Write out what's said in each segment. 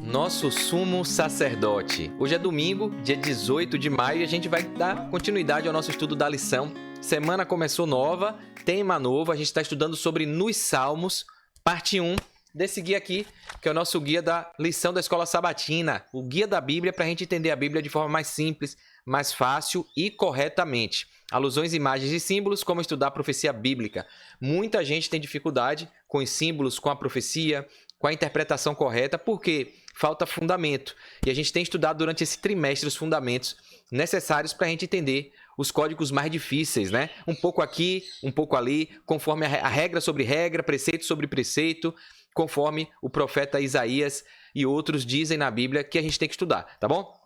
Nosso sumo sacerdote. Hoje é domingo, dia 18 de maio, e a gente vai dar continuidade ao nosso estudo da lição. Semana começou nova, tema novo, a gente está estudando sobre nos Salmos, parte 1 desse guia aqui, que é o nosso guia da lição da Escola Sabatina, o guia da Bíblia para a gente entender a Bíblia de forma mais simples, mais fácil e corretamente. Alusões, imagens e símbolos, como estudar a profecia bíblica. Muita gente tem dificuldade com os símbolos, com a profecia, com a interpretação correta, porque falta fundamento. E a gente tem estudado durante esse trimestre os fundamentos necessários para a gente entender os códigos mais difíceis, né? Um pouco aqui, um pouco ali, conforme a regra sobre regra, preceito sobre preceito, conforme o profeta Isaías e outros dizem na Bíblia que a gente tem que estudar, tá bom?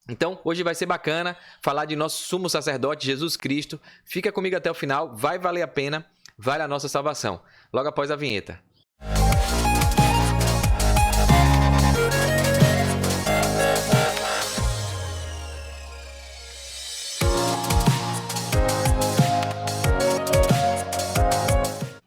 Então, hoje vai ser bacana falar de nosso sumo sacerdote, Jesus Cristo. Fica comigo até o final, vai valer a pena, vale a nossa salvação. Logo após a vinheta.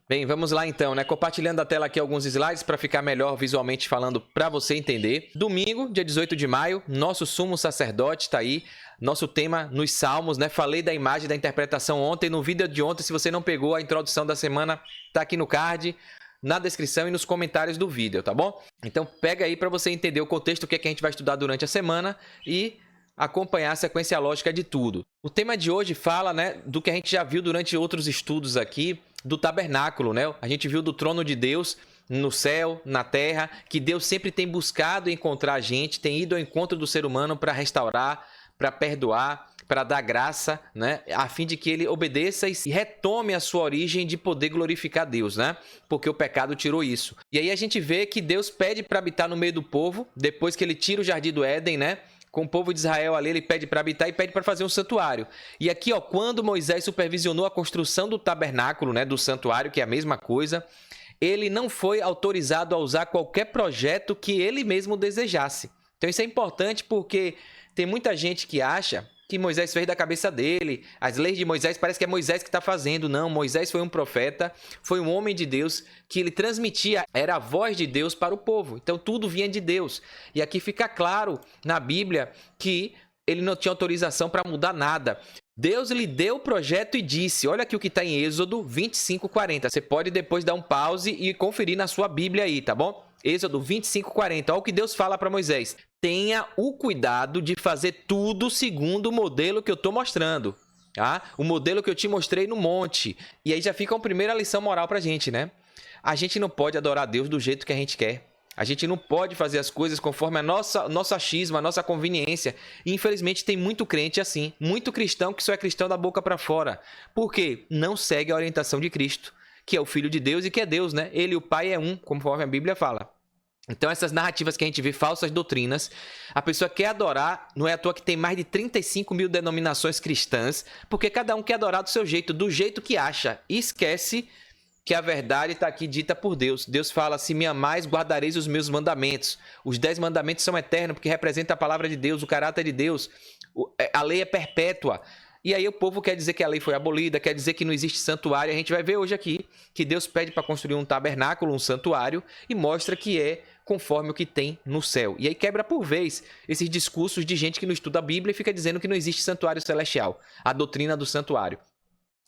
Bem, vamos lá então, né? Compartilhando a tela aqui alguns slides para ficar melhor visualmente falando para você entender. Domingo, dia 18 de maio, nosso sumo sacerdote está aí. Nosso tema nos Salmos, né? Falei da imagem da interpretação ontem, no vídeo de ontem. Se você não pegou a introdução da semana, tá aqui no card, na descrição e nos comentários do vídeo, tá bom? Então pega aí para você entender o contexto, o que é que a gente vai estudar durante a semana e acompanhar a sequência lógica de tudo. O tema de hoje fala, né, do que a gente já viu durante outros estudos aqui, do tabernáculo, né? A gente viu do trono de Deus no céu, na terra, que Deus sempre tem buscado encontrar a gente, tem ido ao encontro do ser humano para restaurar, para perdoar, para dar graça, né? A fim de que ele obedeça e retome a sua origem de poder glorificar Deus, né? Porque o pecado tirou isso. E aí a gente vê que Deus pede para habitar no meio do povo, depois que ele tira o jardim do Éden, né? Com o povo de Israel ali, ele pede para habitar e pede para fazer um santuário. E aqui, ó, quando Moisés supervisionou a construção do tabernáculo, né, do santuário, que é a mesma coisa, ele não foi autorizado a usar qualquer projeto que ele mesmo desejasse. Então isso é importante porque tem muita gente que acha que Moisés fez da cabeça dele. As leis de Moisés parece que é Moisés que está fazendo. Não, Moisés foi um profeta, foi um homem de Deus que ele transmitia, era a voz de Deus para o povo. Então tudo vinha de Deus. E aqui fica claro na Bíblia que ele não tinha autorização para mudar nada. Deus lhe deu o projeto e disse, olha aqui o que está em Êxodo 25:40. Você pode depois dar um pause e conferir na sua Bíblia aí, tá bom? Êxodo 25:40. Olha o que Deus fala para Moisés. Tenha o cuidado de fazer tudo segundo o modelo que eu estou mostrando. Tá? O modelo que eu te mostrei no monte. E aí já fica uma primeira lição moral para a gente, né? A gente não pode adorar a Deus do jeito que a gente quer. A gente não pode fazer as coisas conforme a nosso achismo, a nossa conveniência. E infelizmente tem muito crente assim. Muito cristão que só é cristão da boca para fora. Por quê? Não segue a orientação de Cristo, que é o Filho de Deus e que é Deus, né? Ele e o Pai é um, conforme a Bíblia fala. Então essas narrativas que a gente vê, falsas doutrinas, a pessoa quer adorar, não é à toa que tem mais de 35 mil denominações cristãs, porque cada um quer adorar do jeito que acha, e esquece que a verdade está aqui dita por Deus. Deus fala, se me amais, guardareis os meus mandamentos. Os 10 mandamentos são eternos, porque representam a palavra de Deus, o caráter de Deus. A lei é perpétua. E aí o povo quer dizer que a lei foi abolida, quer dizer que não existe santuário. A gente vai ver hoje aqui que Deus pede para construir um tabernáculo, um santuário, e mostra que é conforme o que tem no céu. E aí quebra por vez esses discursos de gente que não estuda a Bíblia e fica dizendo que não existe santuário celestial, a doutrina do santuário.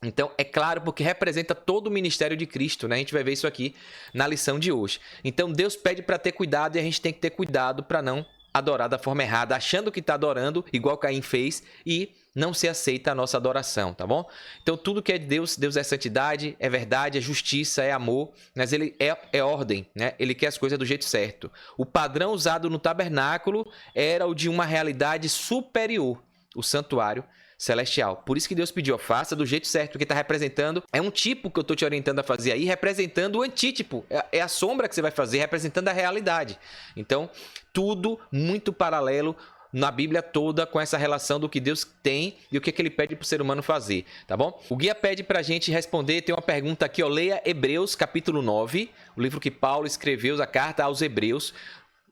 Então, é claro, porque representa todo o ministério de Cristo, né? A gente vai ver isso aqui na lição de hoje. Então, Deus pede para ter cuidado e a gente tem que ter cuidado para não adorar da forma errada, achando que está adorando, igual Caim fez, e não se aceita a nossa adoração, tá bom? Então, tudo que é de Deus, Deus é santidade, é verdade, é justiça, é amor, mas ele é ordem, né? Ele quer as coisas do jeito certo. O padrão usado no tabernáculo era o de uma realidade superior, o santuário celestial. Por isso que Deus pediu, faça do jeito certo, porque está representando, é um tipo que eu estou te orientando a fazer aí, representando o antítipo, é a sombra que você vai fazer, representando a realidade. Então, tudo muito paralelo na Bíblia toda com essa relação do que Deus tem e o que ele pede para o ser humano fazer, tá bom? O guia pede para a gente responder, tem uma pergunta aqui, ó, leia Hebreus capítulo 9, o livro que Paulo escreveu, a carta aos Hebreus.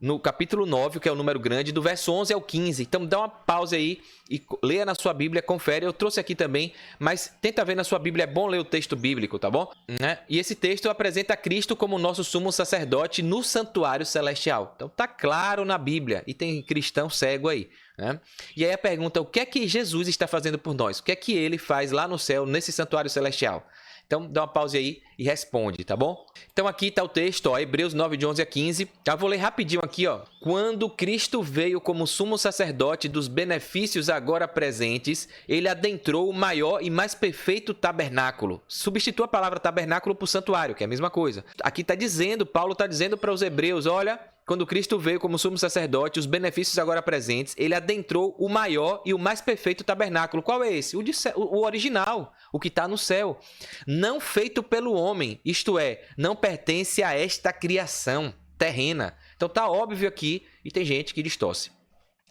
no capítulo 9, que é o número grande, do verso 11 ao 15. Então dá uma pausa aí e leia na sua Bíblia, confere. Eu trouxe aqui também, mas tenta ver na sua Bíblia, é bom ler o texto bíblico, tá bom? Né? E esse texto apresenta Cristo como nosso sumo sacerdote no santuário celestial. Então tá claro na Bíblia, e tem cristão cego aí. Né? E aí a pergunta, o que é que Jesus está fazendo por nós? O que é que ele faz lá no céu, nesse santuário celestial? Então, dá uma pausa aí e responde, tá bom? Então, aqui está o texto, ó, Hebreus 9, de 11 a 15. Eu vou ler rapidinho aqui, ó. Quando Cristo veio como sumo sacerdote dos benefícios agora presentes, ele adentrou o maior e mais perfeito tabernáculo. Substitua a palavra tabernáculo por santuário, que é a mesma coisa. Aqui está dizendo, Paulo está dizendo para os hebreus, olha, quando Cristo veio como sumo sacerdote, os benefícios agora presentes, ele adentrou o maior e o mais perfeito tabernáculo. Qual é esse? O original, o que está no céu. Não feito pelo homem, isto é, não pertence a esta criação terrena. Então tá óbvio aqui, e tem gente que distorce.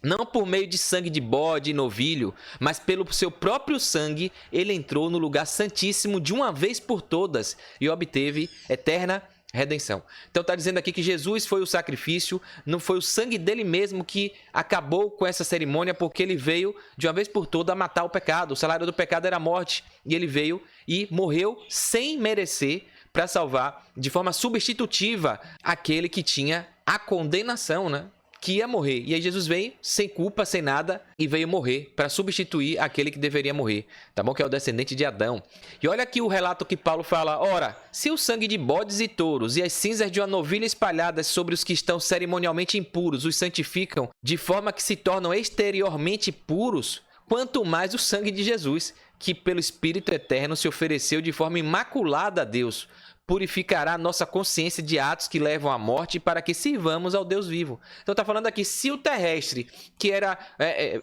Não por meio de sangue de bode e novilho, mas pelo seu próprio sangue, ele entrou no lugar santíssimo de uma vez por todas e obteve eterna redenção. Então está dizendo aqui que Jesus foi o sacrifício, não foi o sangue dele mesmo que acabou com essa cerimônia, porque ele veio de uma vez por todas a matar o pecado. O salário do pecado era a morte, e ele veio e morreu sem merecer para salvar de forma substitutiva aquele que tinha a condenação, né? Que ia morrer. E aí Jesus veio sem culpa, sem nada, e veio morrer para substituir aquele que deveria morrer, tá bom? Que é o descendente de Adão. E olha aqui o relato que Paulo fala, ora, se o sangue de bodes e touros e as cinzas de uma novilha espalhadas sobre os que estão cerimonialmente impuros os santificam de forma que se tornam exteriormente puros, quanto mais o sangue de Jesus, que pelo Espírito Eterno se ofereceu de forma imaculada a Deus, purificará nossa consciência de atos que levam à morte para que sirvamos ao Deus vivo. Então está falando aqui, se o terrestre, que era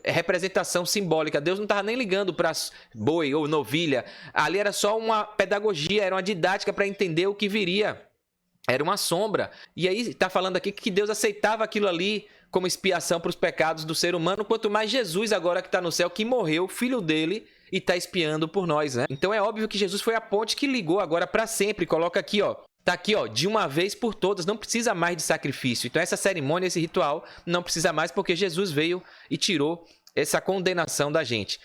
representação simbólica, Deus não estava nem ligando para boi ou novilha, ali era só uma pedagogia, era uma didática para entender o que viria. Era uma sombra. E aí está falando aqui que Deus aceitava aquilo ali como expiação para os pecados do ser humano, quanto mais Jesus agora que está no céu, que morreu, filho dele, e está expiando por nós, né? Então é óbvio que Jesus foi a ponte que ligou agora para sempre. Coloca aqui, ó. Tá aqui, ó, de uma vez por todas, não precisa mais de sacrifício. Então essa cerimônia, esse ritual, não precisa mais porque Jesus veio e tirou essa condenação da gente.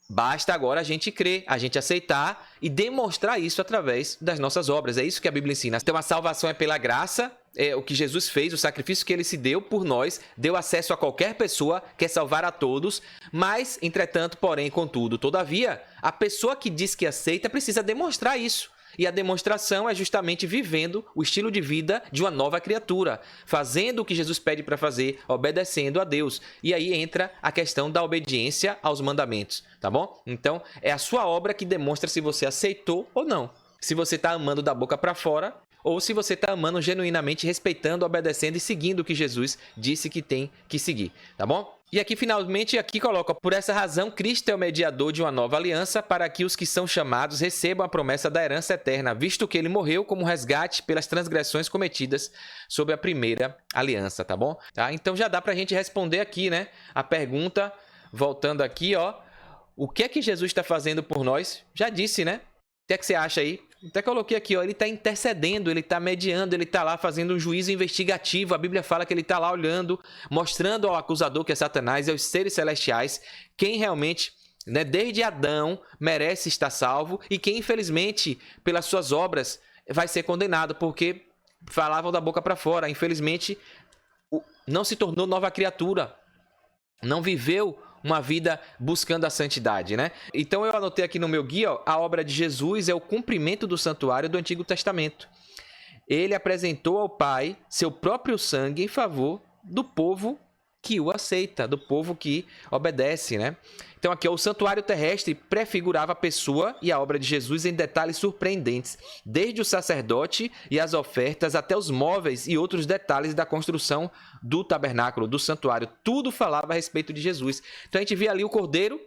Basta agora a gente crer, a gente aceitar e demonstrar isso através das nossas obras. É isso que a Bíblia ensina. Então a salvação é pela graça, é o que Jesus fez, o sacrifício que ele se deu por nós, deu acesso a qualquer pessoa, quer salvar a todos, mas, entretanto, porém, contudo, todavia, a pessoa que diz que aceita precisa demonstrar isso. E a demonstração é justamente vivendo o estilo de vida de uma nova criatura, fazendo o que Jesus pede para fazer, obedecendo a Deus. E aí entra a questão da obediência aos mandamentos, tá bom? Então, é a sua obra que demonstra se você aceitou ou não. Se você está amando da boca para fora, ou se você está amando genuinamente, respeitando, obedecendo e seguindo o que Jesus disse que tem que seguir, tá bom? E aqui, finalmente, aqui coloca, por essa razão, Cristo é o mediador de uma nova aliança para que os que são chamados recebam a promessa da herança eterna, visto que ele morreu como resgate pelas transgressões cometidas sob a primeira aliança, tá bom? Tá? Então já dá para a gente responder aqui, né? A pergunta, voltando aqui, ó, o que é que Jesus está fazendo por nós? Já disse, né? O que é que você acha aí? Até coloquei aqui, ó, ele está intercedendo, ele está mediando, ele está lá fazendo um juízo investigativo. A Bíblia fala que ele está lá olhando, mostrando ao acusador, que é Satanás, e aos seres celestiais, quem realmente, né, desde Adão, merece estar salvo e quem, infelizmente, pelas suas obras, vai ser condenado, porque falavam da boca para fora. Infelizmente, não se tornou nova criatura, não viveu uma vida buscando a santidade, né? Então eu anotei aqui no meu guia, ó, a obra de Jesus é o cumprimento do santuário do Antigo Testamento. Ele apresentou ao Pai seu próprio sangue em favor do povo que o aceita, do povo que obedece, né? Então aqui, ó, o santuário terrestre prefigurava a pessoa e a obra de Jesus em detalhes surpreendentes, desde o sacerdote e as ofertas até os móveis e outros detalhes da construção do tabernáculo, do santuário. Tudo falava a respeito de Jesus. Então a gente vê ali o cordeiro,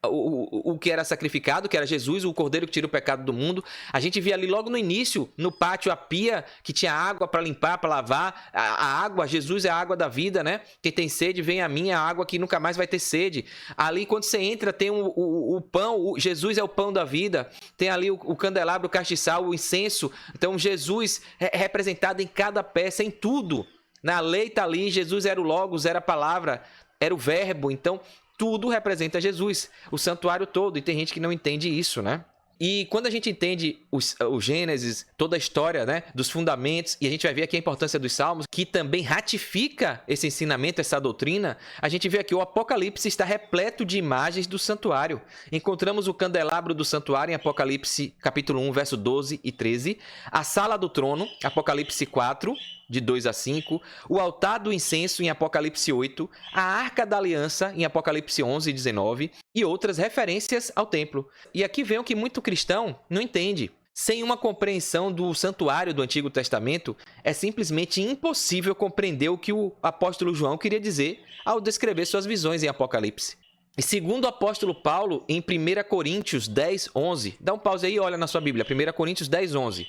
o que era sacrificado, que era Jesus, o cordeiro que tira o pecado do mundo. A gente via ali logo no início, no pátio, a pia que tinha água para limpar, para lavar. A água, Jesus é a água da vida, né? Quem tem sede, vem a mim, a água que nunca mais vai ter sede. Ali, quando você entra, tem o pão, Jesus é o pão da vida. Tem ali o candelabro, o castiçal, o incenso. Então, Jesus é representado em cada peça, em tudo. Na lei está ali, Jesus era o Logos, era a palavra, era o verbo. Então, tudo representa Jesus, o santuário todo. E tem gente que não entende isso, né? E quando a gente entende o Gênesis, toda a história, né, dos fundamentos, e a gente vai ver aqui a importância dos Salmos, que também ratifica esse ensinamento, essa doutrina, a gente vê aqui o Apocalipse está repleto de imagens do santuário. Encontramos o candelabro do santuário em Apocalipse capítulo 1, verso 12 e 13, a sala do trono, Apocalipse 4, de 2 a 5, o altar do incenso em Apocalipse 8, a arca da aliança em Apocalipse 11 e 19 e outras referências ao templo. E aqui vem o que muito cristão não entende. Sem uma compreensão do santuário do Antigo Testamento, é simplesmente impossível compreender o que o apóstolo João queria dizer ao descrever suas visões em Apocalipse. E segundo o apóstolo Paulo, em 1 Coríntios 10, 11, dá um pause aí e olha na sua Bíblia, 1 Coríntios 10, 11.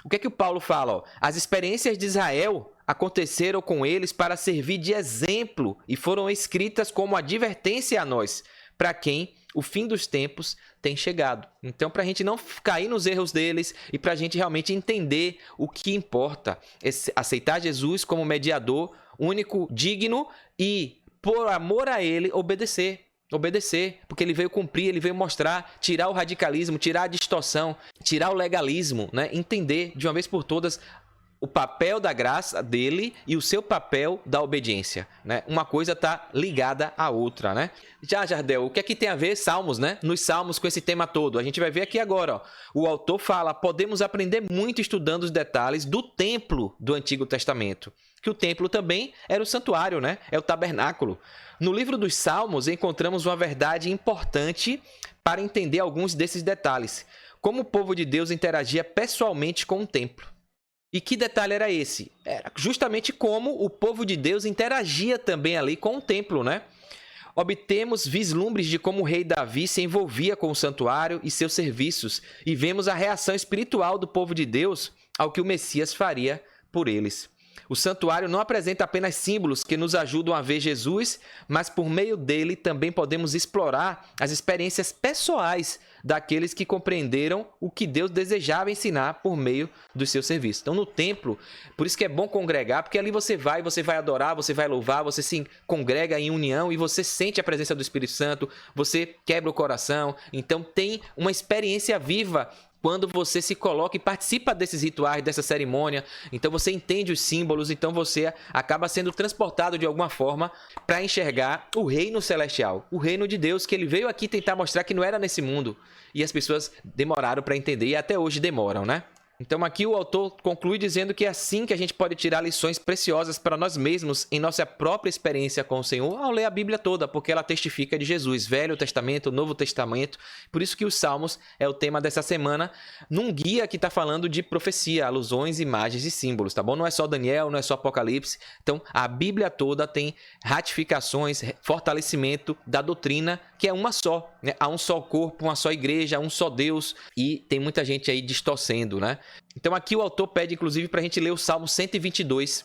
O que é que o Paulo fala? Ó, as experiências de Israel aconteceram com eles para servir de exemplo e foram escritas como advertência a nós, para quem o fim dos tempos tem chegado. Então, para a gente não cair nos erros deles e para a gente realmente entender o que importa, aceitar Jesus como mediador único, digno e, por amor a ele, obedecer, porque ele veio cumprir, ele veio mostrar, tirar o radicalismo, tirar a distorção, tirar o legalismo, né? Entender de uma vez por todas o papel da graça dele e o seu papel da obediência, né? Uma coisa está ligada à outra, né? Já, Jardel, o que é que tem a ver Salmos, né? Nos Salmos com esse tema todo? A gente vai ver aqui agora, ó. O autor fala, podemos aprender muito estudando os detalhes do templo do Antigo Testamento, que o templo também era o santuário, né? É o tabernáculo. No livro dos Salmos, encontramos uma verdade importante para entender alguns desses detalhes. Como o povo de Deus interagia pessoalmente com o templo. E que detalhe era esse? Era justamente como o povo de Deus interagia também ali com o templo, né? Obtemos vislumbres de como o rei Davi se envolvia com o santuário e seus serviços, e vemos a reação espiritual do povo de Deus ao que o Messias faria por eles. O santuário não apresenta apenas símbolos que nos ajudam a ver Jesus, mas por meio dele também podemos explorar as experiências pessoais daqueles que compreenderam o que Deus desejava ensinar por meio dos seus serviços. Então, no templo, por isso que é bom congregar, porque ali você vai adorar, você vai louvar, você se congrega em união e você sente a presença do Espírito Santo, você quebra o coração. Então, tem uma experiência viva quando você se coloca e participa desses rituais, dessa cerimônia. Então você entende os símbolos, então você acaba sendo transportado de alguma forma para enxergar o reino celestial, o reino de Deus, que ele veio aqui tentar mostrar que não era nesse mundo. E as pessoas demoraram para entender e até hoje demoram, né? Então aqui o autor conclui dizendo que é assim que a gente pode tirar lições preciosas para nós mesmos em nossa própria experiência com o Senhor ao ler a Bíblia toda, porque ela testifica de Jesus, Velho Testamento, Novo Testamento. Por isso que os Salmos é o tema dessa semana, num guia que está falando de profecia, alusões, imagens e símbolos, tá bom? Não é só Daniel, não é só Apocalipse. Então a Bíblia toda tem ratificações, fortalecimento da doutrina, que é uma só, né? Há um só corpo, uma só igreja, um só Deus, e tem muita gente aí distorcendo, né? Então aqui o autor pede, inclusive, para a gente ler o Salmo 122.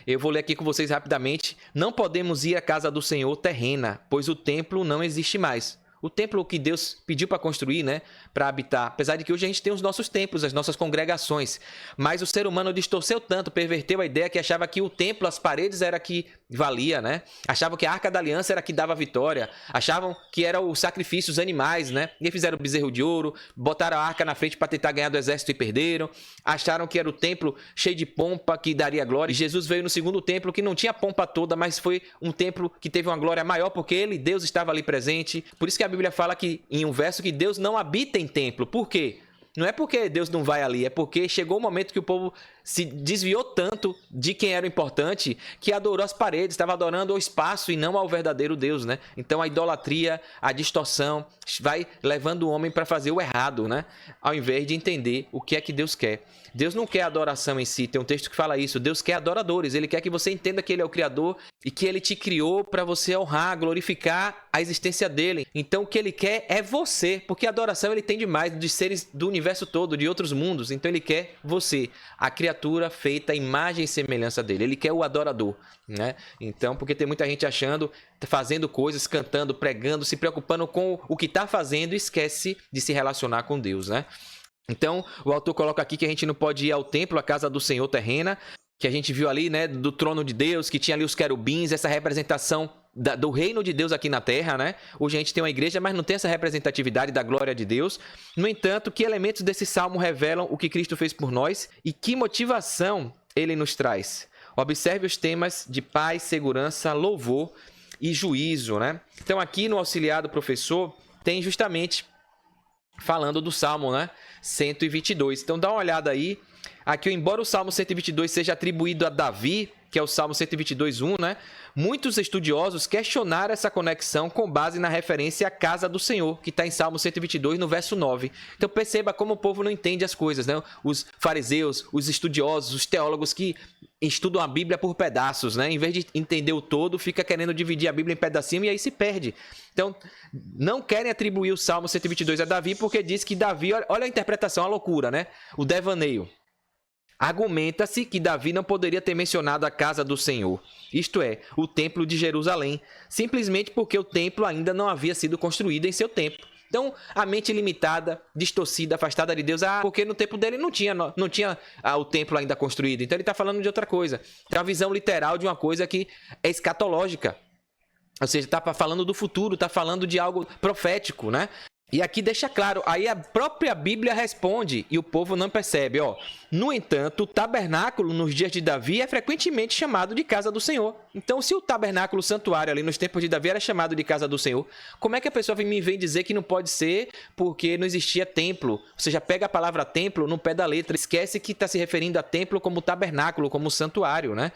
Eu vou ler aqui com vocês rapidamente. Não podemos ir à casa do Senhor terrena, pois o templo não existe mais. O templo que Deus pediu para construir, né, para habitar. Apesar de que hoje a gente tem os nossos templos, as nossas congregações. Mas o ser humano distorceu tanto, perverteu a ideia que achava que o templo, as paredes era que valia, né? Achavam que a Arca da Aliança era que dava vitória. Achavam que era o sacrifício, os animais, né? E fizeram o bezerro de ouro, botaram a arca na frente para tentar ganhar do exército e perderam. Acharam que era o templo cheio de pompa que daria glória. E Jesus veio no segundo templo que não tinha pompa toda, mas foi um templo que teve uma glória maior porque ele, Deus, estava ali presente. Por isso que a Bíblia fala que, em um verso, que Deus não habita em templo. Por quê? Não é porque Deus não vai ali, é porque chegou o momento que o povo se desviou tanto de quem era o importante que adorou as paredes, estava adorando o espaço e não ao verdadeiro Deus, né? Então a idolatria, a distorção vai levando o homem para fazer o errado, né? Ao invés de entender o que é que Deus quer. Deus não quer adoração em si, tem um texto que fala isso. Deus quer adoradores, Ele quer que você entenda que Ele é o Criador e que Ele te criou para você honrar, glorificar a existência dEle. Então o que Ele quer é você, porque a adoração Ele tem demais de seres do universo todo, de outros mundos. Então Ele quer você, a criatura feita à imagem e semelhança dEle. Ele quer o adorador, né? Então, porque tem muita gente achando, fazendo coisas, cantando, pregando, se preocupando com o que está fazendo e esquece de se relacionar com Deus, né? Então, o autor coloca aqui que a gente não pode ir ao templo, à casa do Senhor terrena, que a gente viu ali, né, do trono de Deus, que tinha ali os querubins, essa representação do reino de Deus aqui na Terra, né? Hoje a gente tem uma igreja, mas não tem essa representatividade da glória de Deus. No entanto, que elementos desse salmo revelam o que Cristo fez por nós e que motivação ele nos traz? Observe os temas de paz, segurança, louvor e juízo, né? Então aqui no auxiliar do professor tem justamente falando do Salmo, né? 122. Então dá uma olhada aí. Aqui, embora o Salmo 122 seja atribuído a Davi, que é o Salmo 122:1, né? Muitos estudiosos questionaram essa conexão com base na referência à casa do Senhor, que está em Salmo 122, no verso 9. Então perceba como o povo não entende as coisas, né? Os fariseus, os estudiosos, os teólogos que estudam a Bíblia por pedaços, né? Em vez de entender o todo, fica querendo dividir a Bíblia em pedacinhos e aí se perde. Então, não querem atribuir o Salmo 122 a Davi, porque diz que Davi, olha a interpretação, a loucura, né? O devaneio. Argumenta-se que Davi não poderia ter mencionado a casa do Senhor, isto é, o templo de Jerusalém, simplesmente porque o templo ainda não havia sido construído em seu tempo. Então, a mente limitada, distorcida, afastada de Deus, porque no tempo dele não tinha o templo ainda construído. Então, ele está falando de outra coisa. Tem uma visão literal de uma coisa que é escatológica. Ou seja, está falando do futuro, está falando de algo profético, né? E aqui deixa claro, aí a própria Bíblia responde e o povo não percebe, ó. No entanto, o tabernáculo nos dias de Davi é frequentemente chamado de casa do Senhor. Então, se o tabernáculo, o santuário ali nos tempos de Davi era chamado de casa do Senhor, como é que a pessoa me vem dizer que não pode ser porque não existia templo? Ou seja, pega a palavra templo no pé da letra, esquece que está se referindo a templo como tabernáculo, como santuário, né?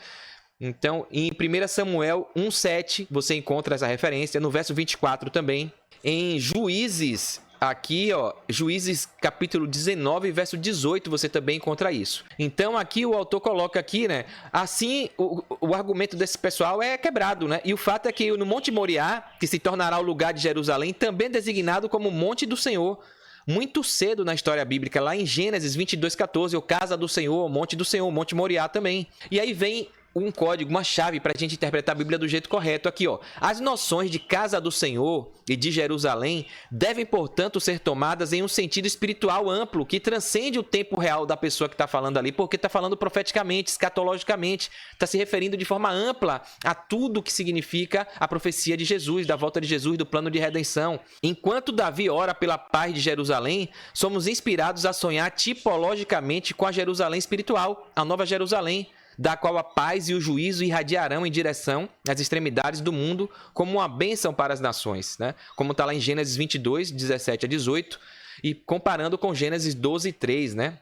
Então, em 1 Samuel 1:7, você encontra essa referência, no verso 24 também. Em Juízes, aqui, ó, Juízes capítulo 19, verso 18, você também encontra isso. Então, aqui o autor coloca aqui, né, assim, o argumento desse pessoal é quebrado, né? E o fato é que no Monte Moriá, que se tornará o lugar de Jerusalém, também é designado como Monte do Senhor. Muito cedo na história bíblica, lá em Gênesis 22:14, o casa do Senhor, o Monte do Senhor, o Monte Moriá também. E aí vem um código, uma chave para a gente interpretar a Bíblia do jeito correto. Aqui, ó. As noções de casa do Senhor e de Jerusalém devem, portanto, ser tomadas em um sentido espiritual amplo, que transcende o tempo real da pessoa que está falando ali, porque está falando profeticamente, escatologicamente, está se referindo de forma ampla a tudo que significa a profecia de Jesus, da volta de Jesus, do plano de redenção. Enquanto Davi ora pela paz de Jerusalém, somos inspirados a sonhar tipologicamente com a Jerusalém espiritual, a Nova Jerusalém, da qual a paz e o juízo irradiarão em direção às extremidades do mundo como uma bênção para as nações, né? Como está lá em Gênesis 22, 17 a 18, e comparando com Gênesis 12, 3, né?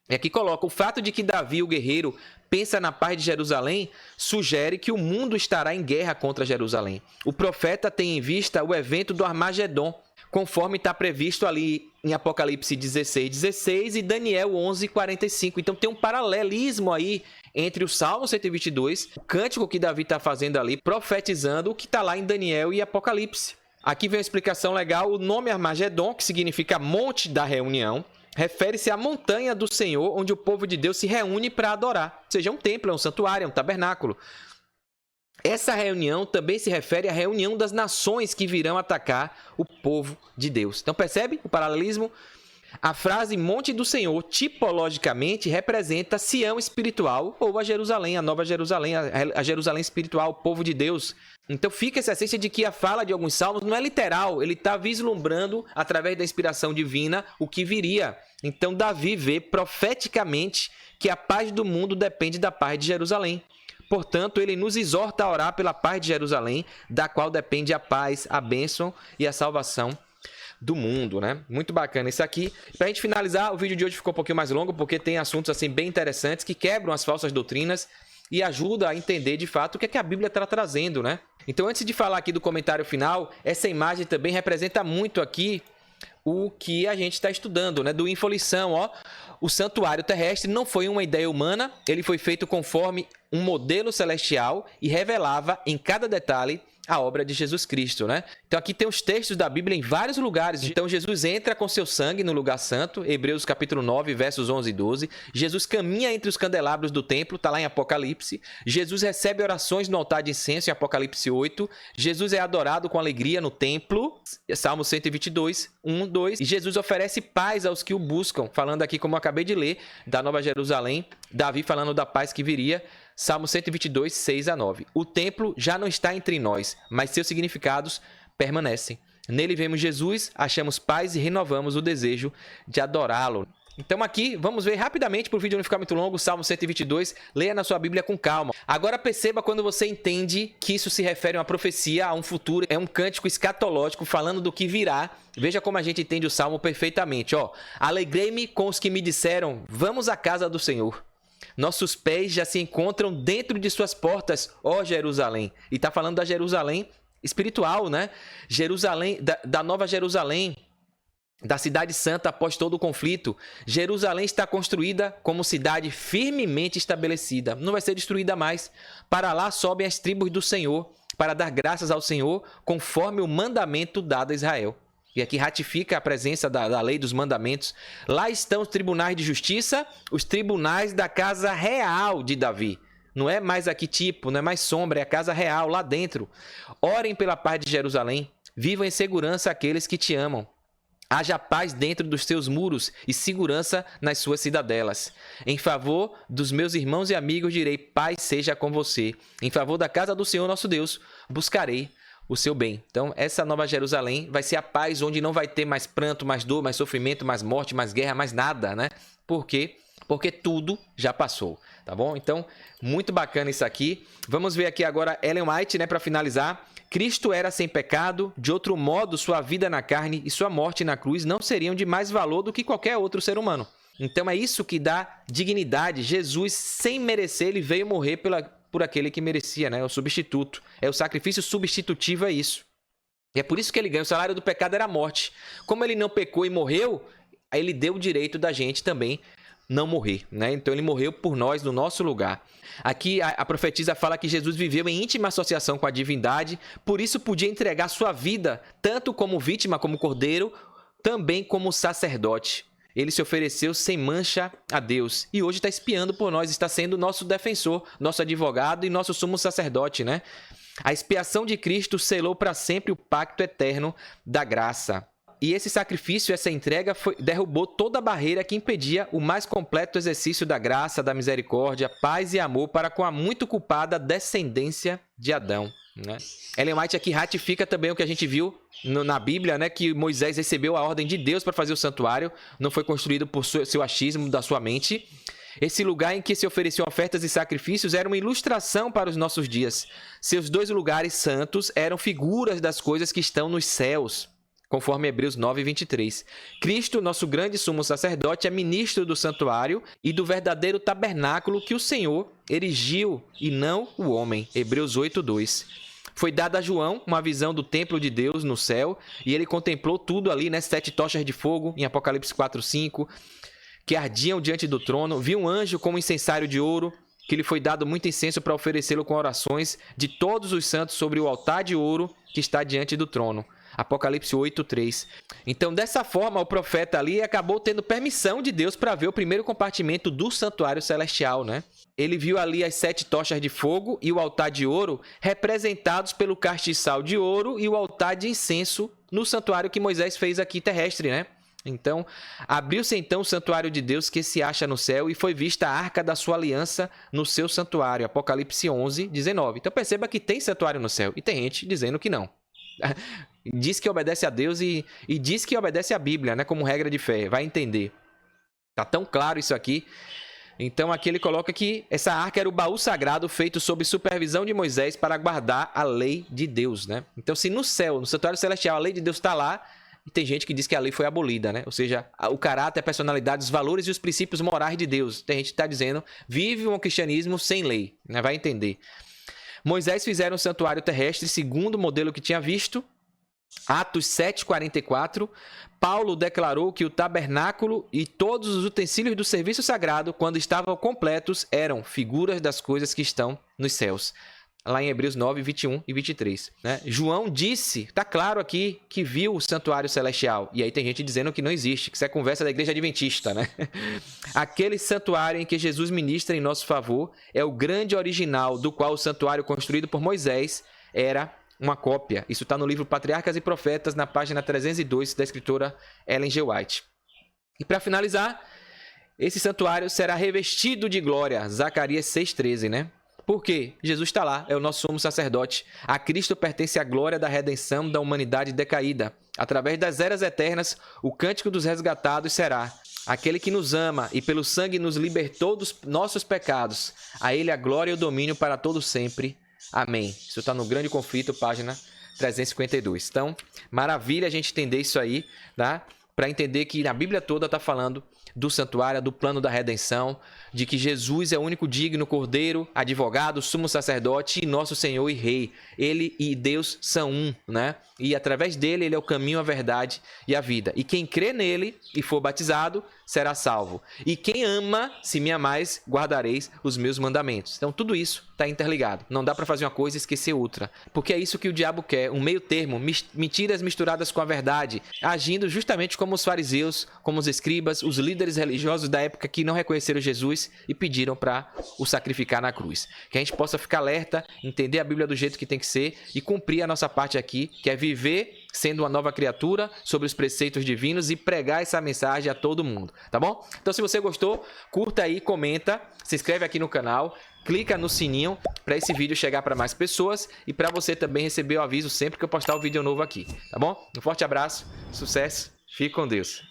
E aqui coloca, o fato de que Davi, o guerreiro, pensa na paz de Jerusalém, sugere que o mundo estará em guerra contra Jerusalém. O profeta tem em vista o evento do Armagedon, conforme está previsto ali em Apocalipse 16:16 e Daniel 11:45. Então tem um paralelismo aí entre o Salmo 122, o cântico que Davi está fazendo ali, profetizando o que está lá em Daniel e Apocalipse. Aqui vem uma explicação legal, o nome Armagedon, que significa monte da reunião, refere-se à montanha do Senhor, onde o povo de Deus se reúne para adorar. Ou seja, é um templo, é um santuário, é um tabernáculo. Essa reunião também se refere à reunião das nações que virão atacar o povo de Deus. Então percebe o paralelismo? A frase Monte do Senhor, tipologicamente, representa Sião espiritual ou a Jerusalém, a Nova Jerusalém, a Jerusalém espiritual, o povo de Deus. Então fica essa essência de que a fala de alguns salmos não é literal, ele está vislumbrando, através da inspiração divina, o que viria. Então Davi vê profeticamente que a paz do mundo depende da paz de Jerusalém. Portanto, ele nos exorta a orar pela paz de Jerusalém, da qual depende a paz, a bênção e a salvação do mundo, né? Muito bacana isso aqui. Para a gente finalizar, o vídeo de hoje ficou um pouquinho mais longo, porque tem assuntos assim bem interessantes que quebram as falsas doutrinas e ajuda a entender de fato o que é que a Bíblia está trazendo, né? Então, antes de falar aqui do comentário final, essa imagem também representa muito aqui o que a gente está estudando, né? Do Infolição, ó. O santuário terrestre não foi uma ideia humana, ele foi feito conforme um modelo celestial e revelava em cada detalhe a obra de Jesus Cristo, né? Então aqui tem os textos da Bíblia em vários lugares. Então Jesus entra com seu sangue no lugar santo, Hebreus capítulo 9, versos 11 e 12. Jesus caminha entre os candelabros do templo, está lá em Apocalipse. Jesus recebe orações no altar de incenso em Apocalipse 8. Jesus é adorado com alegria no templo, Salmo 122, 1, 2. E Jesus oferece paz aos que o buscam, falando aqui, como eu acabei de ler, da Nova Jerusalém, Davi falando da paz que viria, Salmo 122, 6 a 9. O templo já não está entre nós, mas seus significados permanecem. Nele vemos Jesus, achamos paz e renovamos o desejo de adorá-lo. Então aqui, vamos ver rapidamente, para o vídeo não ficar muito longo, Salmo 122, leia na sua Bíblia com calma. Agora perceba quando você entende que isso se refere a uma profecia, a um futuro, é um cântico escatológico falando do que virá. Veja como a gente entende o Salmo perfeitamente. Alegrei-me com os que me disseram, vamos à casa do Senhor. Nossos pés já se encontram dentro de suas portas, ó Jerusalém. E está falando da Jerusalém espiritual, né? Jerusalém, da Nova Jerusalém, da cidade santa após todo o conflito. Jerusalém está construída como cidade firmemente estabelecida. Não vai ser destruída mais. Para lá sobem as tribos do Senhor, para dar graças ao Senhor, conforme o mandamento dado a Israel. E aqui ratifica a presença da lei dos mandamentos. Lá estão os tribunais de justiça, os tribunais da casa real de Davi. Não é mais aqui tipo, não é mais sombra, é a casa real lá dentro. Orem pela paz de Jerusalém, vivam em segurança aqueles que te amam. Haja paz dentro dos teus muros e segurança nas suas cidadelas. Em favor dos meus irmãos e amigos direi, paz seja com você. Em favor da casa do Senhor nosso Deus, buscarei o seu bem. Então, essa Nova Jerusalém vai ser a paz onde não vai ter mais pranto, mais dor, mais sofrimento, mais morte, mais guerra, mais nada, né? Por quê? Porque tudo já passou, tá bom? Então, muito bacana isso aqui. Vamos ver aqui agora Ellen White, né, para finalizar. Cristo era sem pecado, de outro modo sua vida na carne e sua morte na cruz não seriam de mais valor do que qualquer outro ser humano. Então é isso que dá dignidade. Jesus, sem merecer, ele veio morrer por aquele que merecia, né? O substituto. É o sacrifício substitutivo, é isso. E é por isso que ele ganha. O salário do pecado era a morte. Como ele não pecou e morreu, aí ele deu o direito da gente também não morrer, né? Então ele morreu por nós no nosso lugar. Aqui a profetisa fala que Jesus viveu em íntima associação com a divindade, por isso podia entregar sua vida tanto como vítima, como cordeiro, também como sacerdote. Ele se ofereceu sem mancha a Deus e hoje está espiando por nós, está sendo nosso defensor, nosso advogado e nosso sumo sacerdote, né? A expiação de Cristo selou para sempre o pacto eterno da graça. E esse sacrifício, essa entrega, derrubou toda a barreira que impedia o mais completo exercício da graça, da misericórdia, paz e amor para com a muito culpada descendência de Adão, né? Ellen White aqui ratifica também o que a gente viu na Bíblia, né? Que Moisés recebeu a ordem de Deus para fazer o santuário, não foi construído por seu achismo da sua mente. Esse lugar em que se ofereciam ofertas e sacrifícios era uma ilustração para os nossos dias. Seus dois lugares santos eram figuras das coisas que estão nos céus, conforme Hebreus 9, 23. Cristo, nosso grande sumo sacerdote, é ministro do santuário e do verdadeiro tabernáculo que o Senhor erigiu e não o homem. Hebreus 8, 2. Foi dada a João uma visão do templo de Deus no céu e ele contemplou tudo ali, né? 7 tochas de fogo, em Apocalipse 4, 5, que ardiam diante do trono. Viu um anjo com um incensário de ouro, que lhe foi dado muito incenso para oferecê-lo com orações de todos os santos sobre o altar de ouro que está diante do trono. Apocalipse 8, 3. Então, dessa forma, o profeta ali acabou tendo permissão de Deus para ver o primeiro compartimento do santuário celestial, né? Ele viu ali as 7 tochas de fogo e o altar de ouro representados pelo castiçal de ouro e o altar de incenso no santuário que Moisés fez aqui terrestre, né? Então, abriu-se então o santuário de Deus que se acha no céu e foi vista a arca da sua aliança no seu santuário. Apocalipse 11, 19. Então, perceba que tem santuário no céu e tem gente dizendo que não. Diz que obedece a Deus e diz que obedece a Bíblia, né, como regra de fé. Vai entender. Tá tão claro isso aqui. Então aqui ele coloca que essa arca era o baú sagrado feito sob supervisão de Moisés para guardar a lei de Deus, né? Então se no céu, no santuário celestial, a lei de Deus está lá, e tem gente que diz que a lei foi abolida, né? Ou seja, o caráter, a personalidade, os valores e os princípios morais de Deus. Tem gente que está dizendo, vive um cristianismo sem lei, né? Vai entender. Moisés fizeram um santuário terrestre segundo o modelo que tinha visto. Atos 7:44, Paulo declarou que o tabernáculo e todos os utensílios do serviço sagrado, quando estavam completos, eram figuras das coisas que estão nos céus. lá em Hebreus 9, 21 e 23. Né? João disse, tá claro aqui, que viu o santuário celestial. E aí tem gente dizendo que não existe, que isso é conversa da igreja adventista, né? Aquele santuário em que Jesus ministra em nosso favor é o grande original do qual o santuário construído por Moisés era uma cópia. Isso está no livro Patriarcas e Profetas, na página 302, da escritora Ellen G. White. E para finalizar, esse santuário será revestido de glória. Zacarias 6,13, né? Por quê? Jesus está lá, é o nosso sumo sacerdote. A Cristo pertence a glória da redenção da humanidade decaída. Através das eras eternas, o cântico dos resgatados será: aquele que nos ama e pelo sangue nos libertou dos nossos pecados, a ele a glória e o domínio para todo sempre. Amém. Isso está no Grande Conflito, página 352. Então, maravilha a gente entender isso aí, tá? Para entender que a Bíblia toda está falando do santuário, do plano da redenção, de que Jesus é o único digno Cordeiro, advogado, sumo sacerdote e nosso Senhor e Rei. Ele e Deus são um, né? E através dele, ele é o caminho, a verdade e a vida. E quem crê nele e for batizado, será salvo. E quem ama, se me amais, guardareis os meus mandamentos. Então, tudo isso está interligado. Não dá para fazer uma coisa e esquecer outra. Porque é isso que o diabo quer, um meio termo, mentiras misturadas com a verdade, agindo justamente como os fariseus, como os escribas, os líderes religiosos da época que não reconheceram Jesus e pediram para o sacrificar na cruz. Que a gente possa ficar alerta, entender a Bíblia do jeito que tem que ser e cumprir a nossa parte aqui, que é viver sendo uma nova criatura sobre os preceitos divinos e pregar essa mensagem a todo mundo, tá bom? Então, se você gostou, curta aí, comenta, se inscreve aqui no canal, clica no sininho para esse vídeo chegar para mais pessoas e para você também receber o aviso sempre que eu postar um vídeo novo aqui, tá bom? Um forte abraço, sucesso, fique com Deus.